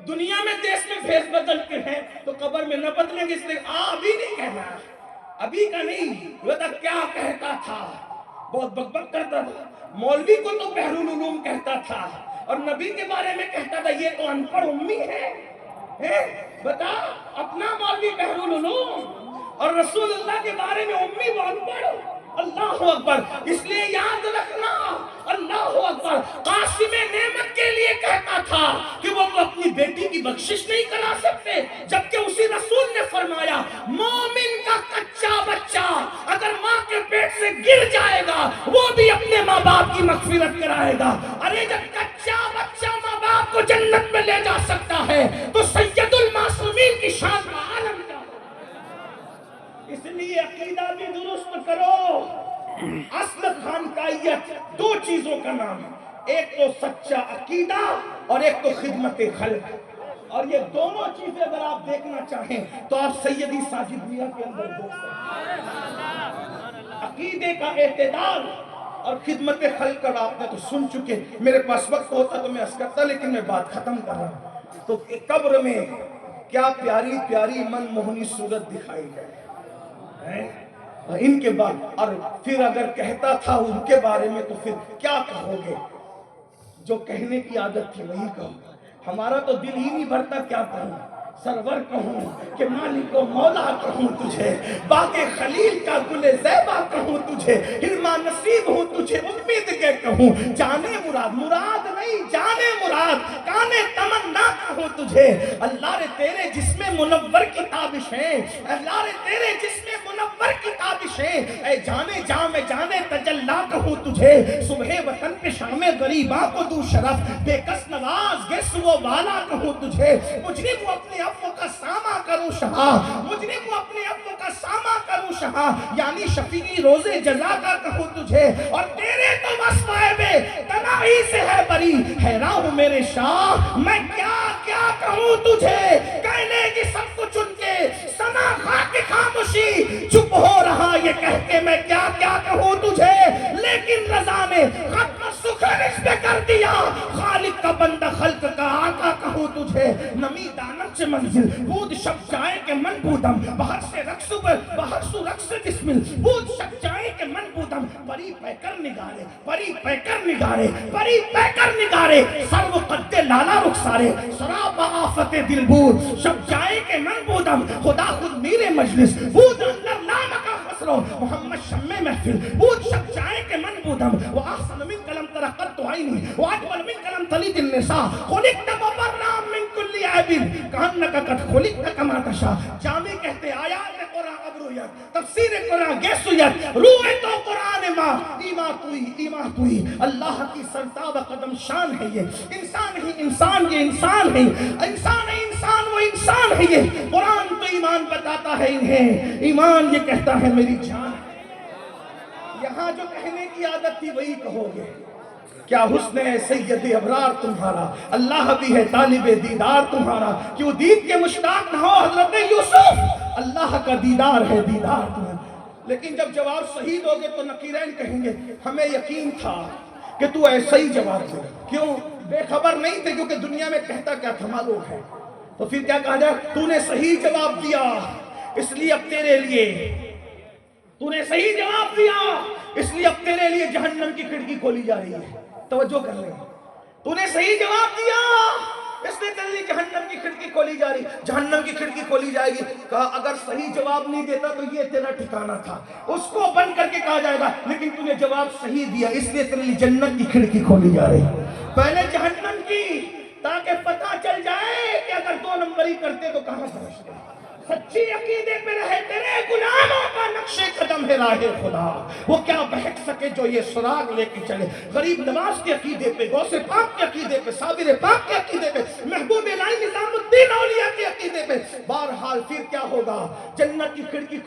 دنیا میں دیش میں بھیس بدلتے ہیں تو قبر میں نہ بدلیں گے، اس لیے ابھی نہیں کہنا، ابھی کا نہیں، بتا کیا کہتا تھا، بہت بک کرتا تھا، مولوی کو تو بحر العلوم کہتا تھا اور نبی کے بارے میں کہتا تھا یہ تو ان پڑھ امی ہے، بتا اپنا مولوی بحر العلوم اور رسول اللہ کے بارے میں امی وہ ان پڑھ، اللہ اکبر۔ اس لیے یاد رکھنا، اللہ اکبر، قاسم نعمت کے لیے کہتا تھا کہ وہ تو اپنی بیٹی کی بخشش نہیں کرا سکتے، جبکہ اسی رسول نے فرمایا مومن کا کچا بچہ اگر ماں کے پیٹ سے گر جائے گا وہ بھی اپنے ماں باپ کی مغفرت کرائے گا۔ ارے جب کچا بچہ ماں باپ کو جنت میں لے جا سکتا ہے تو سید المعصومین کی شان کا عالم کیا ہوگا؟ اس لیے عقیدہ بھی درست کرو۔ اصل خانقاہیت دو چیزوں کا نام ہے، ایک تو سچا عقیدہ اور ایک تو خدمت خلق، اور یہ دونوں چیزیں اگر آپ دیکھنا چاہیں تو آپ سیدی ساجد میاں کے اندر دیکھ سکتے ہیں۔ عقیدے کا اعتدال اور خدمت خلق کا آپ نے تو سن چکے، میرے پاس وقت ہوتا تو میں عرض کرتا لیکن میں بات ختم کر رہا ہوں۔ تو قبر میں کیا پیاری پیاری من موہنی صورت دکھائی جائے، ان کے بعد، اور پھر اگر کہتا تھا ان کے بارے میں تو پھر کیا کہو گے؟ جو کہنے کی عادت تھی وہی کہو، ہمارا تو دل ہی نہیں بھرتا کیا کہوں، سرور کہوں کہ مالک و مولا کہوں تجھے، باغ خلیل کا گل زیبا کہوں تجھے، علما نصیب ہوں تجھے امید کے کہوں، جانے مراد، مراد نہیں جانے مراد، کانے تمنا کہوں تجھے، اللہ رے تیرے جسم منور کی تابشیں، اللہ رے تیرے جسم منور کی تابشیں، اے جانے جام جانے تجلا کہوں تجھے، صبح وطن پہ شام غریباں کو دو شرف، بے کس نواز گس و والا کہوں تجھے، مجرم وہ اپنے عفو کا سامہ کروں شہا، مجرم وہ اپنے عفو کا سامہ کروں شہا، یعنی شفیعی روز جزا کا کہوں تجھے، اور تیرے تو وصفائے بے تناہی سے ہے بری، حیران ہوں میرے شاہ میں کیا کیا کہوں تجھے، کہنے کی سب کچھ ان کے سنا خاک خاموشی، چپ ہو رہا یہ کہہ کے میں کیا کیا کہوں تجھے، لیکن رضا نے ختم سکھر اس پہ کر دیا، خالق کا بندہ خلق کا آقا کہوں تجھے، نمی دانم سے منزل بود شب جائے کہ من بودم، بہر سے رقص بسمل بود شب جائے کہ من بودم، پری پیکر نگارے پری پیکر نگارے پری پیکر نگارے، سرو قد لالا رخسارے سراب آفت دل بود شب جائے کہ من بودم، خدا خود میرے مجلس بود اندر نام کا خسرو، محمد شم محفل بود شب جائے کہ من بودم، وآحسن من کلم ترقت عینی واجمل من کلم تلید النساء، خلقت مبرا من کل عیب کانک قد خلقت کما تشاء، جامع کہتے آیات قرآن ابرویت، تفسیر قرآن گیسویت، روح تو قرآن ماں ایمہ توئی، اللہ کی سرتاب قدم شان ہے یہ، انسان ہی انسان یہ انسان ہے، انسان ہے انسان وہ انسان ہے یہ، قرآن تو ایمان بتاتا ہے انہیں، ایمان یہ کہتا ہے میری جان ہے، یہاں جو کہنے کی عادت تھی وہی کہو گے، کیا حسن ہے سید ابرار تمہارا، اللہ بھی ہے طالب دیدار تمہارا، کیوں دید کے مشتاق نہ ہو حضرت یوسف، اللہ کا دیدار ہے دیدار تمہارا۔ لیکن جب جواب صحیح دو گے تو نقیرین کہیں گے ہمیں یقین تھا کہ تو ایسا ہی جواب دے، کیوں بے خبر نہیں تھے، کیونکہ دنیا میں کہتا کیا تھا معلوم ہے، تو پھر کیا کہا جائے تو نے صحیح جواب دیا اس لیے اب تیرے لیے، تو نے صحیح جواب دیا اس لیے اب تیرے لیے جہنم کی کھڑکی کھولی جا رہی ہے، توجہ کر لیں، تو نے صحیح جواب دیا اس لیے تیرے لیے جہنم کی کھڑکی کھولی جا رہی، جہنم کی کھڑکی کھولی جائے گی، کہا اگر صحیح جواب نہیں دیتا تو یہ تیرا ٹھکانہ تھا، اس کو بند کر کے کہا جائے گا لیکن تو نے جواب صحیح دیا اس لیے تیرے لیے جنت کی کھڑکی کھولی جا رہی، پہلے جہنم کی تاکہ پتہ چل جائے کہ اگر دو نمبری کرتے تو کہاں پہنچتے، سچی عقیدے پہ رہے تیرے غلاموں کا نقش قدم ہے راہ خدا، وہ کیا بہک سکے جو یہ سراغ لے کے چلے، غریب نواز کے عقیدے پہ، غوث پاک کے عقیدے پہ، صابر پاک کے عقیدے پہ، محبوب الہی نظام الدین اولیاء کے عقیدے پہ، بہرحال پھر کیا ہوگا، جنت کی کھڑکی